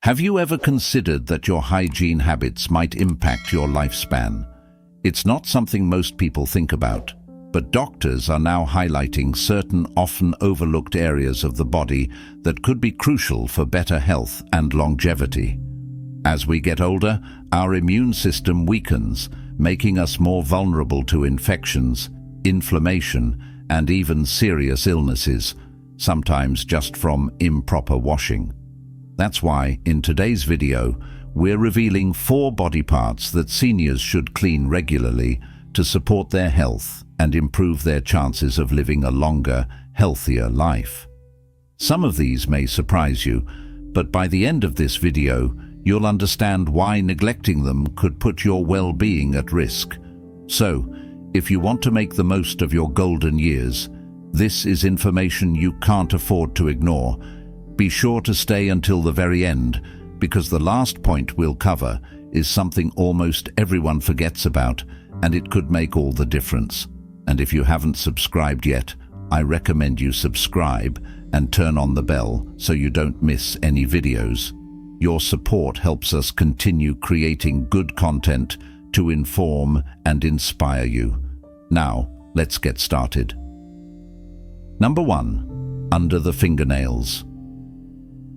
Have you ever considered that your hygiene habits might impact your lifespan? It's not something most people think about, but doctors are now highlighting certain often overlooked areas of the body that could be crucial for better health and longevity. As we get older, our immune system weakens, making us more vulnerable to infections, inflammation, and even serious illnesses, sometimes just from improper washing. That's why, in today's video, we're revealing 4 body parts that seniors should clean regularly to support their health and improve their chances of living a longer, healthier life. Some of these may surprise you, but by the end of this video, you'll understand why neglecting them could put your well-being at risk. So, if you want to make the most of your golden years, this is information you can't afford to ignore. Be sure to stay until the very end, because the last point we'll cover is something almost everyone forgets about, and it could make all the difference. And if you haven't subscribed yet, I recommend you subscribe and turn on the bell so you don't miss any videos. Your support helps us continue creating good content to inform and inspire you. Now, let's get started. Number 1. Under the fingernails.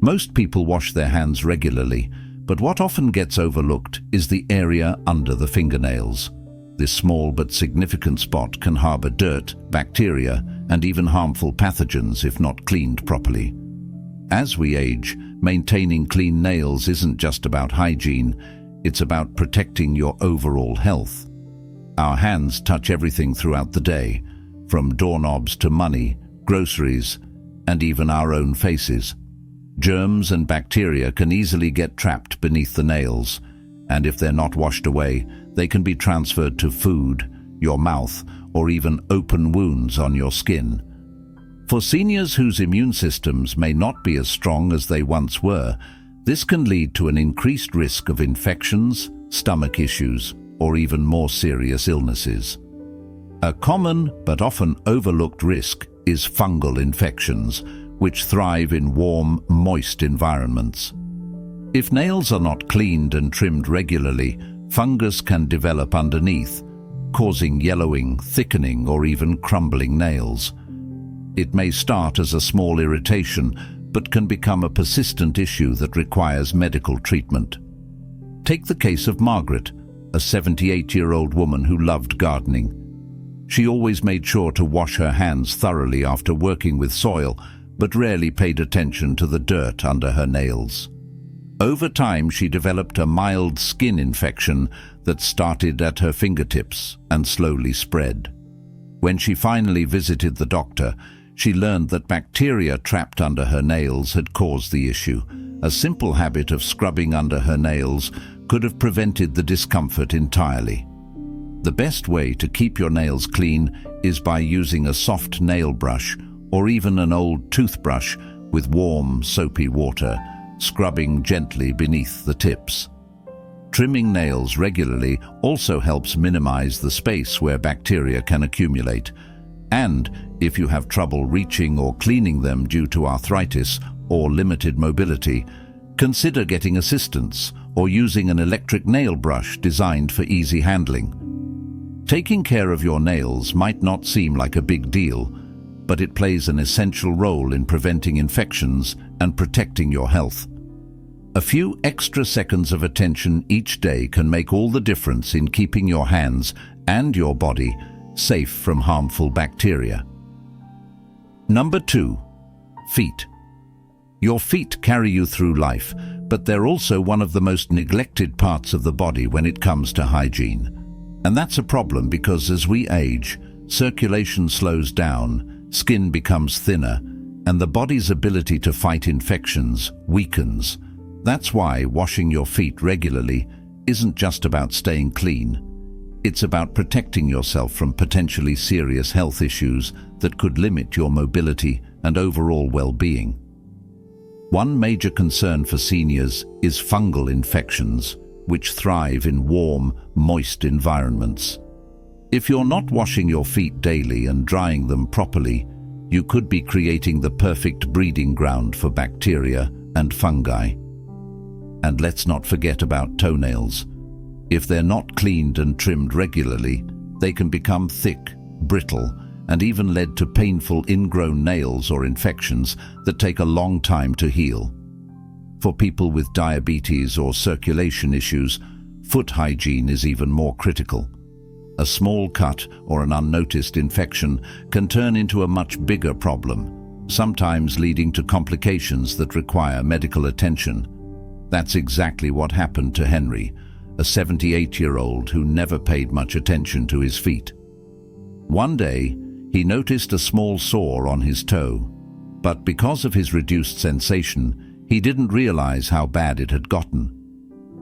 Most people wash their hands regularly, but what often gets overlooked is the area under the fingernails. This small but significant spot can harbor dirt, bacteria, and even harmful pathogens if not cleaned properly. As we age, maintaining clean nails isn't just about hygiene, it's about protecting your overall health. Our hands touch everything throughout the day, from doorknobs to money, groceries, and even our own faces. Germs and bacteria can easily get trapped beneath the nails, and if they're not washed away, they can be transferred to food, your mouth, or even open wounds on your skin. For seniors whose immune systems may not be as strong as they once were, this can lead to an increased risk of infections, stomach issues, or even more serious illnesses. A common but often overlooked risk is fungal infections, which thrive in warm, moist environments. If nails are not cleaned and trimmed regularly, fungus can develop underneath, causing yellowing, thickening, or even crumbling nails. It may start as a small irritation, but can become a persistent issue that requires medical treatment. Take the case of Margaret, a 78-year-old woman who loved gardening. She always made sure to wash her hands thoroughly after working with soil, but rarely paid attention to the dirt under her nails. Over time, she developed a mild skin infection that started at her fingertips and slowly spread. When she finally visited the doctor, she learned that bacteria trapped under her nails had caused the issue. A simple habit of scrubbing under her nails could have prevented the discomfort entirely. The best way to keep your nails clean is by using a soft nail brush or even an old toothbrush with warm, soapy water, scrubbing gently beneath the tips. Trimming nails regularly also helps minimize the space where bacteria can accumulate. And if you have trouble reaching or cleaning them due to arthritis or limited mobility, consider getting assistance or using an electric nail brush designed for easy handling. Taking care of your nails might not seem like a big deal, but it plays an essential role in preventing infections and protecting your health. A few extra seconds of attention each day can make all the difference in keeping your hands and your body safe from harmful bacteria. Number 2. Feet. Your feet carry you through life, but they're also one of the most neglected parts of the body when it comes to hygiene. And that's a problem because as we age, circulation slows down, skin becomes thinner, and the body's ability to fight infections weakens. That's why washing your feet regularly isn't just about staying clean. It's about protecting yourself from potentially serious health issues that could limit your mobility and overall well-being. One major concern for seniors is fungal infections, which thrive in warm, moist environments. If you're not washing your feet daily and drying them properly, you could be creating the perfect breeding ground for bacteria and fungi. And let's not forget about toenails. If they're not cleaned and trimmed regularly, they can become thick, brittle, and even lead to painful ingrown nails or infections that take a long time to heal. For people with diabetes or circulation issues, foot hygiene is even more critical. A small cut or an unnoticed infection can turn into a much bigger problem, sometimes leading to complications that require medical attention. That's exactly what happened to Henry, a 78-year-old who never paid much attention to his feet. One day, he noticed a small sore on his toe, but because of his reduced sensation, he didn't realize how bad it had gotten.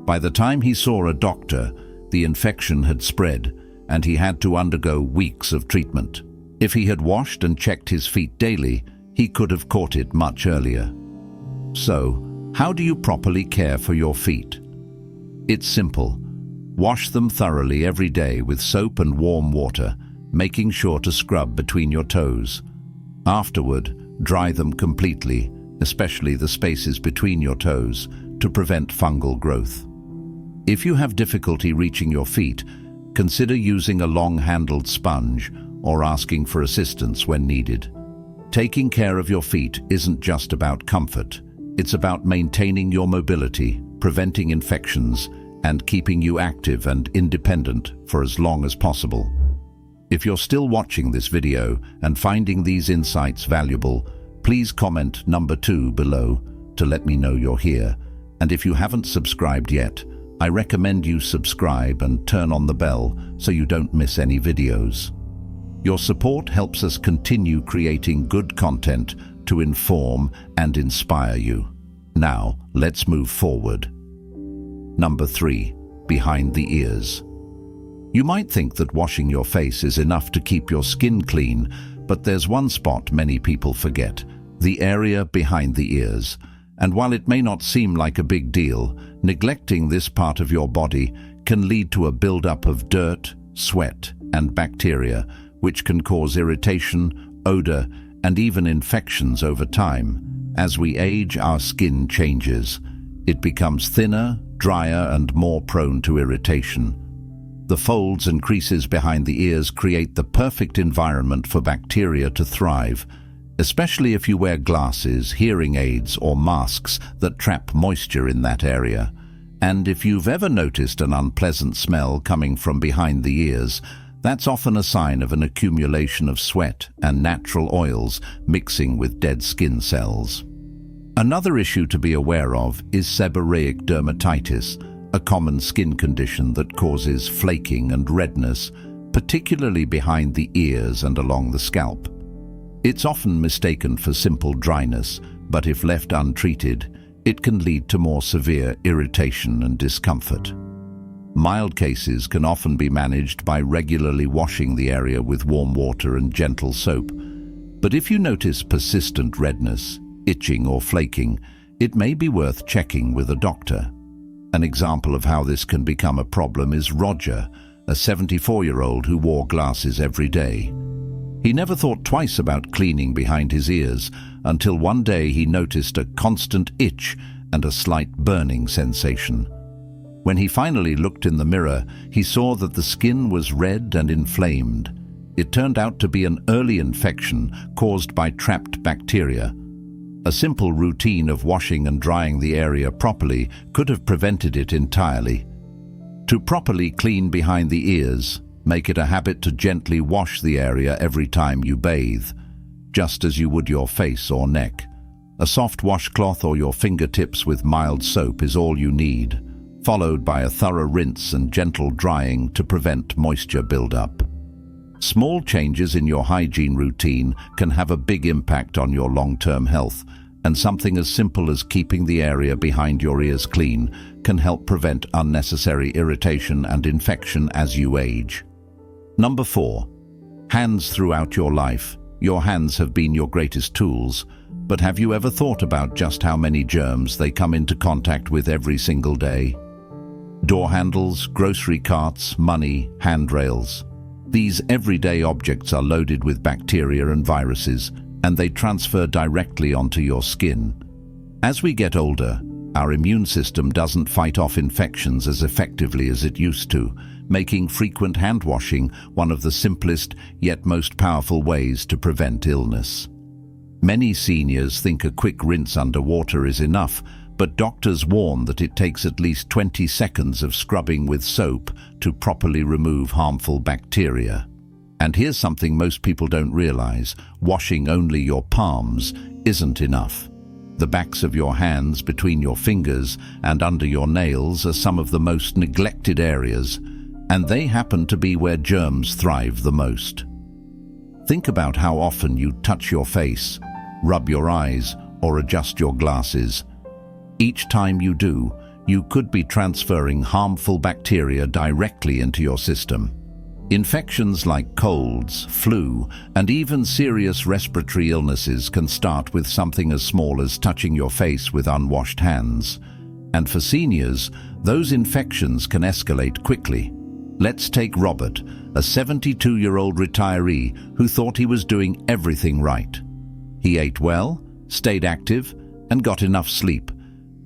By the time he saw a doctor, the infection had spread, and he had to undergo weeks of treatment. If he had washed and checked his feet daily, he could have caught it much earlier. So, how do you properly care for your feet? It's simple. Wash them thoroughly every day with soap and warm water, making sure to scrub between your toes. Afterward, dry them completely, especially the spaces between your toes, to prevent fungal growth. If you have difficulty reaching your feet, consider using a long-handled sponge or asking for assistance when needed. Taking care of your feet isn't just about comfort. It's about maintaining your mobility, preventing infections, and keeping you active and independent for as long as possible. If you're still watching this video and finding these insights valuable, please comment number 2 below to let me know you're here. And if you haven't subscribed yet, I recommend you subscribe and turn on the bell so you don't miss any videos. Your support helps us continue creating good content to inform and inspire you. Now, let's move forward. Number 3, behind the ears. You might think that washing your face is enough to keep your skin clean, but there's one spot many people forget, the area behind the ears. And while it may not seem like a big deal, neglecting this part of your body can lead to a buildup of dirt, sweat, and bacteria, which can cause irritation, odor, and even infections over time. As we age, our skin changes. It becomes thinner, drier, and more prone to irritation. The folds and creases behind the ears create the perfect environment for bacteria to thrive, especially if you wear glasses, hearing aids, or masks that trap moisture in that area. And if you've ever noticed an unpleasant smell coming from behind the ears, that's often a sign of an accumulation of sweat and natural oils mixing with dead skin cells. Another issue to be aware of is seborrheic dermatitis, a common skin condition that causes flaking and redness, particularly behind the ears and along the scalp. It's often mistaken for simple dryness, but if left untreated, it can lead to more severe irritation and discomfort. Mild cases can often be managed by regularly washing the area with warm water and gentle soap. But if you notice persistent redness, itching or flaking, it may be worth checking with a doctor. An example of how this can become a problem is Roger, a 74-year-old who wore glasses every day. He never thought twice about cleaning behind his ears until one day he noticed a constant itch and a slight burning sensation. When he finally looked in the mirror, he saw that the skin was red and inflamed. It turned out to be an early infection caused by trapped bacteria. A simple routine of washing and drying the area properly could have prevented it entirely. To properly clean behind the ears, make it a habit to gently wash the area every time you bathe, just as you would your face or neck. A soft washcloth or your fingertips with mild soap is all you need, followed by a thorough rinse and gentle drying to prevent moisture buildup. Small changes in your hygiene routine can have a big impact on your long-term health, and something as simple as keeping the area behind your ears clean can help prevent unnecessary irritation and infection as you age. Number 4. Hands throughout your life. Your hands have been your greatest tools, but have you ever thought about just how many germs they come into contact with every single day? Door handles, grocery carts, money, handrails. These everyday objects are loaded with bacteria and viruses, and they transfer directly onto your skin. As we get older, Our immune system doesn't fight off infections as effectively as it used to, making frequent hand washing one of the simplest yet most powerful ways to prevent illness. Many seniors think a quick rinse under water is enough, but doctors warn that it takes at least 20 seconds of scrubbing with soap to properly remove harmful bacteria. And here's something most people don't realize: washing only your palms isn't enough. The backs of your hands, between your fingers and under your nails, are some of the most neglected areas, and they happen to be where germs thrive the most. Think about how often you touch your face, rub your eyes, or adjust your glasses. Each time you do, you could be transferring harmful bacteria directly into your system. Infections like colds, flu, and even serious respiratory illnesses can start with something as small as touching your face with unwashed hands. And for seniors, those infections can escalate quickly. Let's take Robert, a 72-year-old retiree who thought he was doing everything right. He ate well, stayed active, and got enough sleep,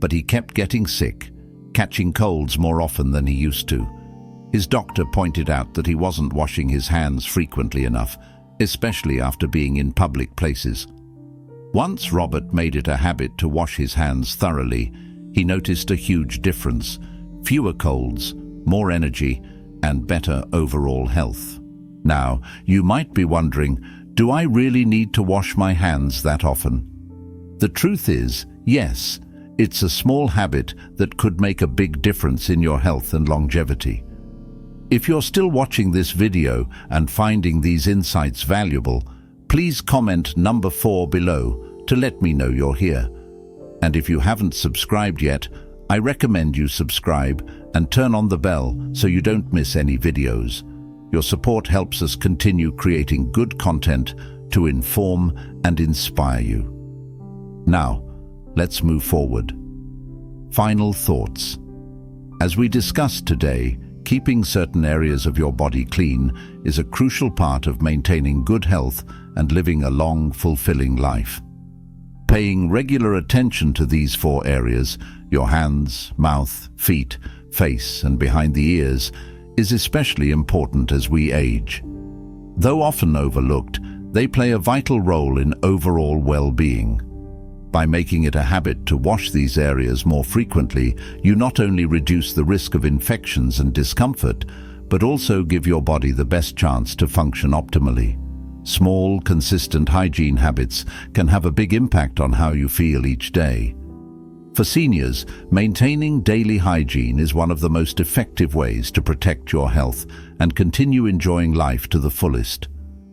but he kept getting sick, catching colds more often than he used to. His doctor pointed out that he wasn't washing his hands frequently enough, especially after being in public places. Once Robert made it a habit to wash his hands thoroughly, he noticed a huge difference: fewer colds, more energy, and better overall health. Now, you might be wondering, do I really need to wash my hands that often? The truth is, yes, it's a small habit that could make a big difference in your health and longevity. If you're still watching this video and finding these insights valuable, please comment number 4 below to let me know you're here. And if you haven't subscribed yet, I recommend you subscribe and turn on the bell so you don't miss any videos. Your support helps us continue creating good content to inform and inspire you. Now, let's move forward. Final thoughts. As we discussed today, keeping certain areas of your body clean is a crucial part of maintaining good health and living a long, fulfilling life. Paying regular attention to these 4 areas, your hands, mouth, feet, face, and behind the ears, is especially important as we age. Though often overlooked, they play a vital role in overall well-being. By making it a habit to wash these areas more frequently, you not only reduce the risk of infections and discomfort, but also give your body the best chance to function optimally. Small, consistent hygiene habits can have a big impact on how you feel each day. For seniors, maintaining daily hygiene is one of the most effective ways to protect your health and continue enjoying life to the fullest.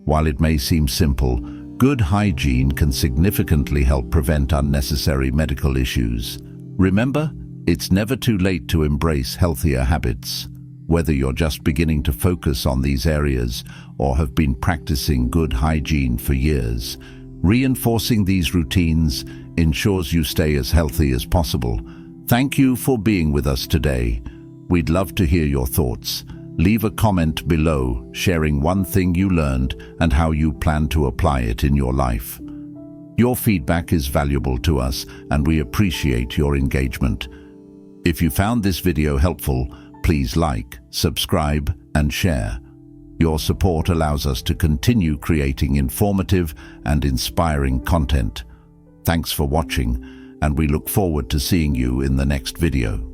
While it may seem simple, good hygiene can significantly help prevent unnecessary medical issues. Remember, it's never too late to embrace healthier habits. Whether you're just beginning to focus on these areas or have been practicing good hygiene for years, reinforcing these routines ensures you stay as healthy as possible. Thank you for being with us today. We'd love to hear your thoughts. Leave a comment below, sharing one thing you learned and how you plan to apply it in your life. Your feedback is valuable to us, and we appreciate your engagement. If you found this video helpful, please like, subscribe, and share. Your support allows us to continue creating informative and inspiring content. Thanks for watching, and we look forward to seeing you in the next video.